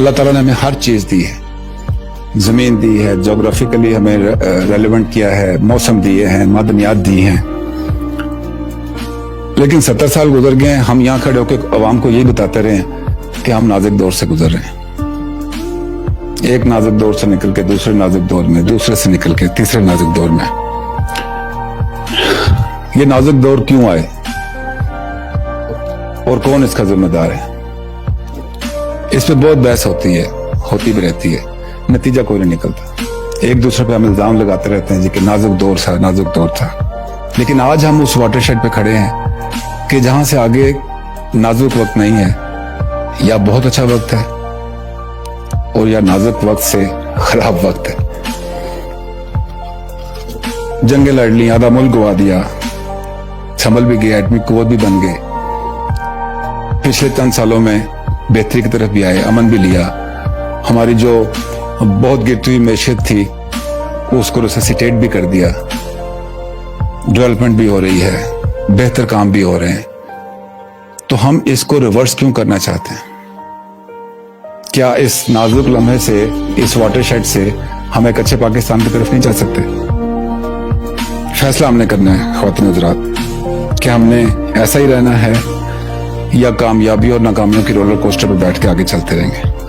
اللہ ताला ने हमें हर चीज दी है, जमीन दी है, जोग्राफिकली हमें रेलेवेंट किया है, मौसम दिए हैं, मादनियात दी हैं, लेकिन 70 साल गुजर गए हैं, हम यहाँ खड़े होकर अवाम को यही बताते रहे कि हम नाजुक दौर से गुजर रहे हैं। एक नाजुक दौर से निकल के दूसरे नाजुक दौर में, दूसरे से निकल के तीसरे नाजुक दौर में। ये नाजुक दौर क्यों आए और कौन इसका जिम्मेदार है, इस पे बहुत बहस होती भी रहती है, नतीजा कोई नहीं निकलता। एक दूसरे पे हम इल्जाम लगाते रहते हैं जी कि नाजुक दौर था, लेकिन आज हम उस वाटरशेड पे खड़े हैं कि जहां से आगे नाजुक वक्त नहीं है, या बहुत अच्छा वक्त है और या नाजुक वक्त से खराब वक्त है। जंगें लड़ ली, आधा मुल्क गवा दिया, संभल भी गए, एटमी कुव्वत भी बन गए, पिछले 3 सालों में बेहतरी की तरफ भी आए, अमन भी लिया, हमारी जो बहुत गिरती हुई मैशियत थी उसको रिससिटेट भी कर दिया, डेवलपमेंट भी हो रही है, बेहतर काम भी हो रहे हैं। तो हम इसको रिवर्स क्यों करना चाहते हैं? क्या इस नाजुक लम्हे से, इस वाटरशेड से हम एक अच्छे पाकिस्तान की तरफ नहीं जा सकते? फैसला हमने करना है ख्वातीन हज़रात, कि हमने ऐसा ही रहना है या कामयाबी और नाकामियों की रोलर कोस्टर पर बैठ के आगे चलते रहेंगे।